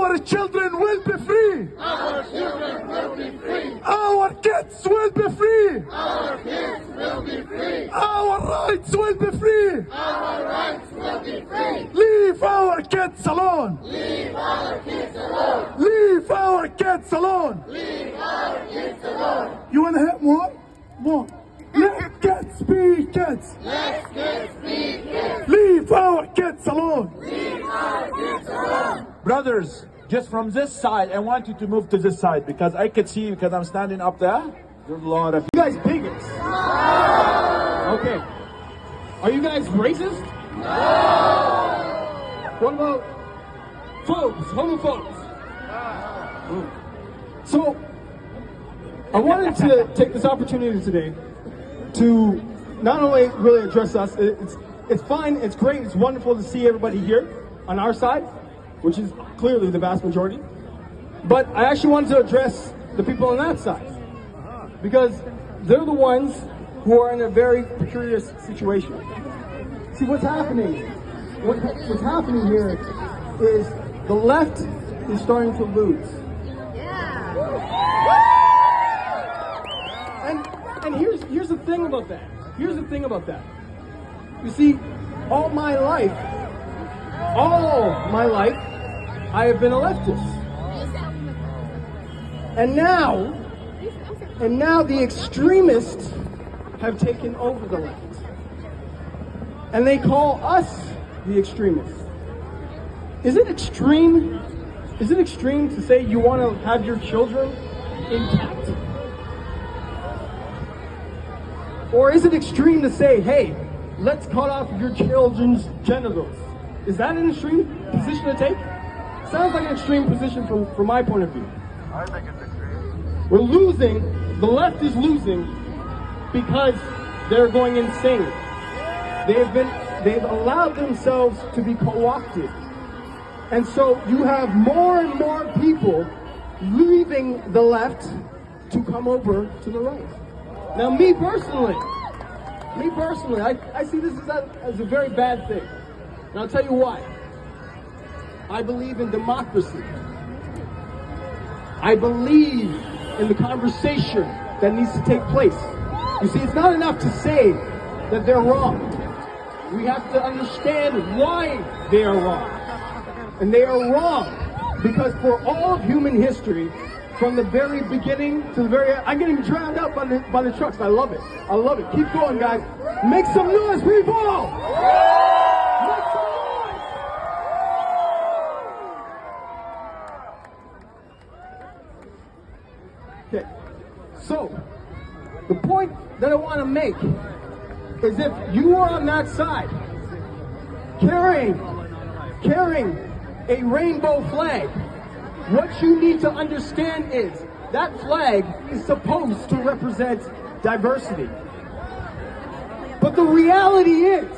Our children will be free. Our children will be free. Our kids will be free. Our kids will be free. Our rights will be free. Our rights will be free. Leave our kids alone. Leave our kids alone. Leave our kids alone. Leave our kids alone. You want to hear more? More. Let kids be kids. Let kids be kids. Leave our kids alone. Leave our kids alone. Brothers, just from this side, I want you to move to this side because I can see you because I'm standing up there. There's a lot of You guys bigots? Okay. Are you guys racist? What about phobes, homophobes? So, I wanted to take this opportunity today to not only really address us, it's fine, it's great, it's wonderful to see everybody here on our side, which is clearly the vast majority, but I actually wanted to address the people on that side, because they're the ones who are in a very precarious situation. See, what's happening here is the left is starting to lose. And here's the thing about that. Here's the thing about that. You see, all my life, I have been a leftist. And now the extremists have taken over the left. And they call us the extremists. Is it extreme? Is it extreme to say you want to have your children intact? Or is it extreme to say, hey, let's cut off your children's genitals? Is that an extreme position to take? Sounds like an extreme position from my point of view. I think it's extreme. We're losing, the left is losing because they're going insane. They've allowed themselves to be co-opted. And so you have more and more people leaving the left to come over to the right. Now me personally, I see this as a very bad thing. And I'll tell you why. I believe in democracy. I believe in the conversation that needs to take place. You see, it's not enough to say that they're wrong. We have to understand why they are wrong. And they are wrong because for all of human history, from the very beginning to the very end, I'm getting drowned out by the trucks. I love it. I love it. Keep going, guys. Make some noise, people! Make some noise! Okay. So, the point that I want to make is if you are on that side, carrying a rainbow flag, what you need to understand is that flag is supposed to represent diversity. But the reality is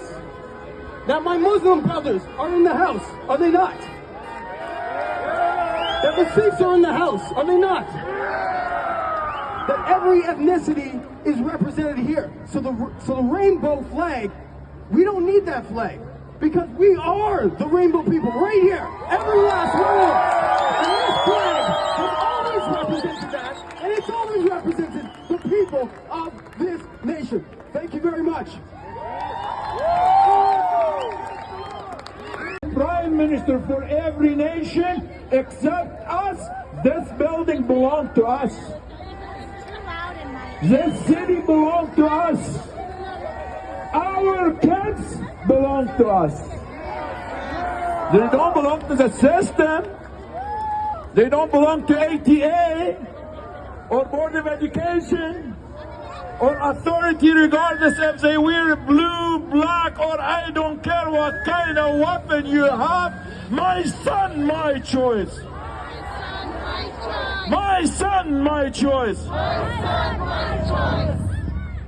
that my Muslim brothers are in the house, are they not? That the Sikhs are in the house, are they not? That every ethnicity is represented here. So the rainbow flag, we don't need that flag because we are the rainbow people right here. Every last one of us. And this flag has always represented that, and it's always represented the people of this nation. Thank you very much. Prime Minister for every nation except us. This building belongs to us. This city belongs to us. Our kids belong to us. They don't belong to the system. They don't belong to ATA or Board of Education or authority, regardless if they wear blue, black, or I don't care what kind of weapon you have. My son, my choice. My son, my choice.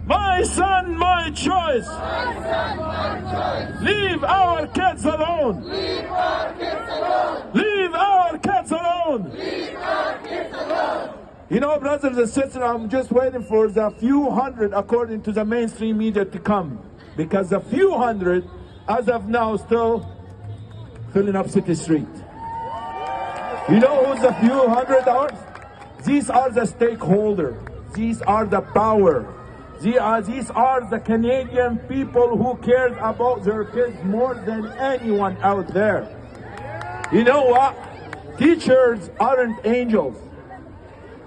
My son, my choice. Leave our kids alone. Leave our kids alone. Leave our kids alone. Leave our kids alone. You know, brothers and sisters, I'm just waiting for the few hundred, according to the mainstream media, to come. Because the few hundred, as of now, still filling up City Street. You know who's a few $100? These are the stakeholders. These are the power. These are the Canadian people who cares about their kids more than anyone out there. You know what? Teachers aren't angels.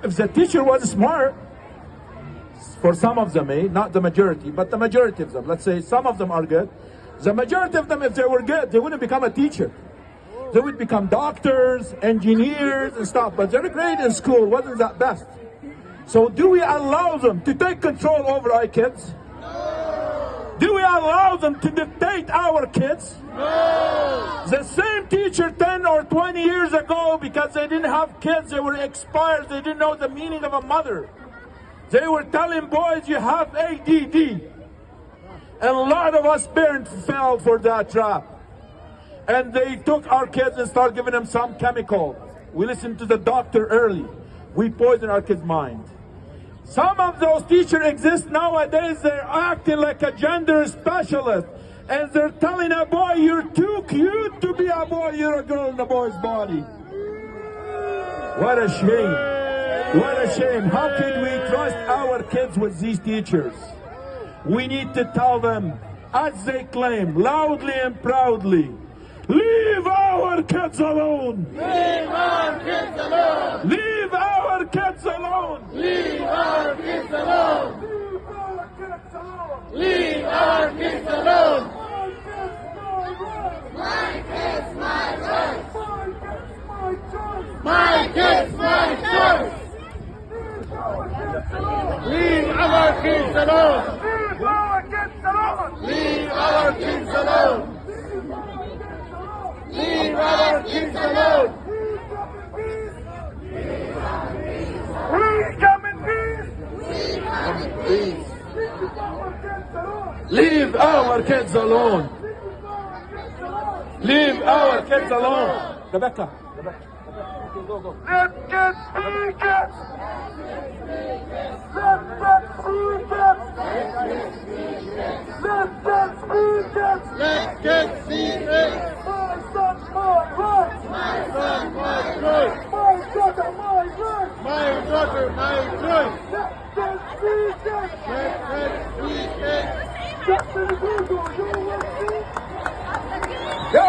If the teacher was smart, for some of them, not the majority, but the majority of them, let's say some of them are good. The majority of them, if they were good, they wouldn't become a teacher. They would become doctors, engineers, and stuff. But their grade in school wasn't that best. So do we allow them to take control over our kids? No. Do we allow them to dictate our kids? No. The same teacher 10 or 20 years ago, because they didn't have kids, they were expired, they didn't know the meaning of a mother. They were telling boys, you have ADD. And a lot of us parents fell for that trap. And they took our kids and started giving them some chemical. We listened to the doctor early. We poison our kids' mind. Some of those teachers exist nowadays. They're acting like a gender specialist. And they're telling a boy, you're too cute to be a boy, you're a girl in a boy's body. What a shame. What a shame. How can we trust our kids with these teachers? We need to tell them, as they claim, loudly and proudly, leave our kids alone! Leave our kids alone! Leave our kids alone! Leave our kids alone! Leave our kids alone! My kids, my rights! My kids, my choice! Leave our kids alone! Leave our kids alone! Leave our kids alone! We come in peace! We come in peace! Leave our kids alone! Leave our kids alone! Rebecca. Go. Let kids be kids! Let kids be kids! Let kids be kids! Let kids see it! My son, my rights! My son, my choice! My daughter, my rights! My daughter, my choice! Let kids be kids! Let kids see it! Justin Google, you will see! Go!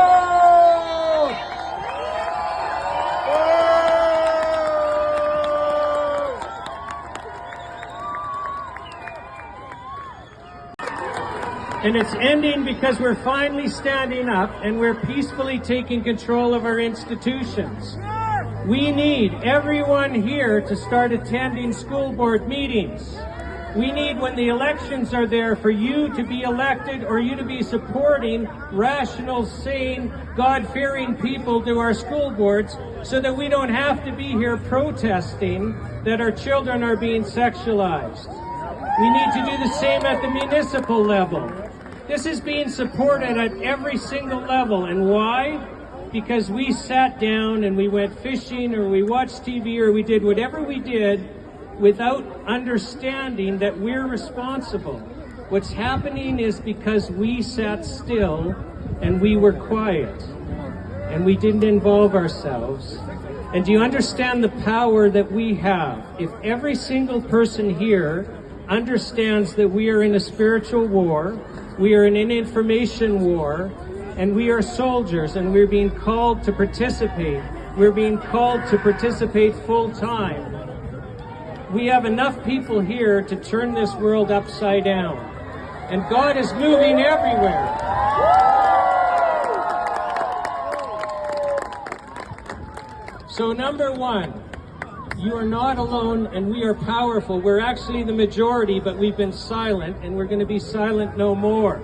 And it's ending because we're finally standing up and we're peacefully taking control of our institutions. We need everyone here to start attending school board meetings. We need, when the elections are there, for you to be elected or you to be supporting rational, sane, God-fearing people to our school boards so that we don't have to be here protesting that our children are being sexualized. We need to do the same at the municipal level. This is being supported at every single level. And why? Because we sat down and we went fishing or we watched TV or we did whatever we did without understanding that we're responsible. What's happening is because we sat still and we were quiet and we didn't involve ourselves. And do you understand the power that we have? If every single person here understands that we are in a spiritual war, we are in an information war, and we are soldiers, and we're being called to participate. We're being called to participate full time. We have enough people here to turn this world upside down. And God is moving everywhere. So number one, you are not alone and we are powerful. We're actually the majority, but we've been silent and we're going to be silent no more.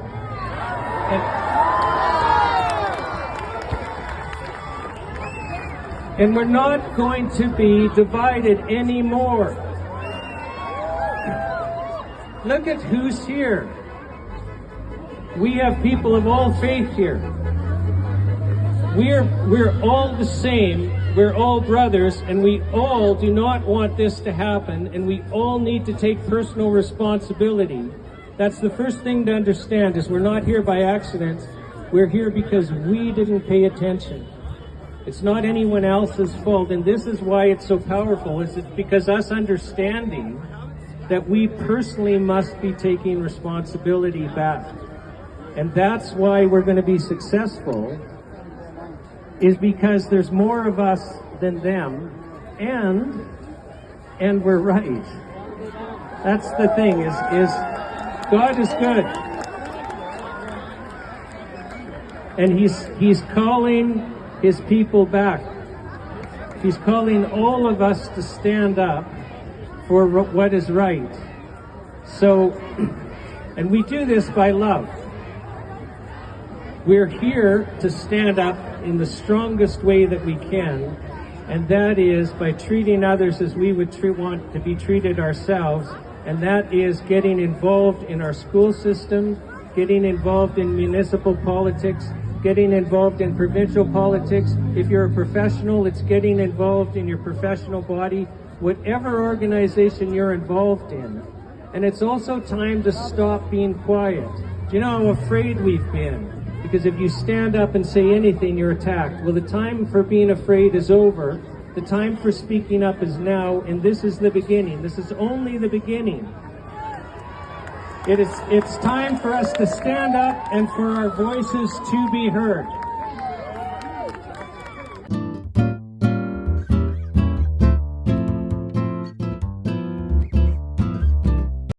And we're not going to be divided anymore. Look at who's here. We have people of all faith here. We're all the same. We're all brothers, and we all do not want this to happen, and we all need to take personal responsibility. That's the first thing to understand, is we're not here by accident. We're here because we didn't pay attention. It's not anyone else's fault, and this is why it's so powerful. It's because us understanding that we personally must be taking responsibility back. And that's why we're going to be successful, is because there's more of us than them, and we're right. That's the thing, is God is good. And He's calling His people back. He's calling all of us to stand up for what is right. So, and we do this by love. We're here to stand up in the strongest way that we can, and that is by treating others as we would want to be treated ourselves, and that is getting involved in our school system, getting involved in municipal politics, getting involved in provincial politics. If you're a professional, it's getting involved in your professional body, whatever organization you're involved in. And it's also time to stop being quiet. Do you know how afraid we've been? Because if you stand up and say anything, you're attacked. Well, the time for being afraid is over. The time for speaking up is now, and this is the beginning. This is only the beginning. It's time for us to stand up and for our voices to be heard.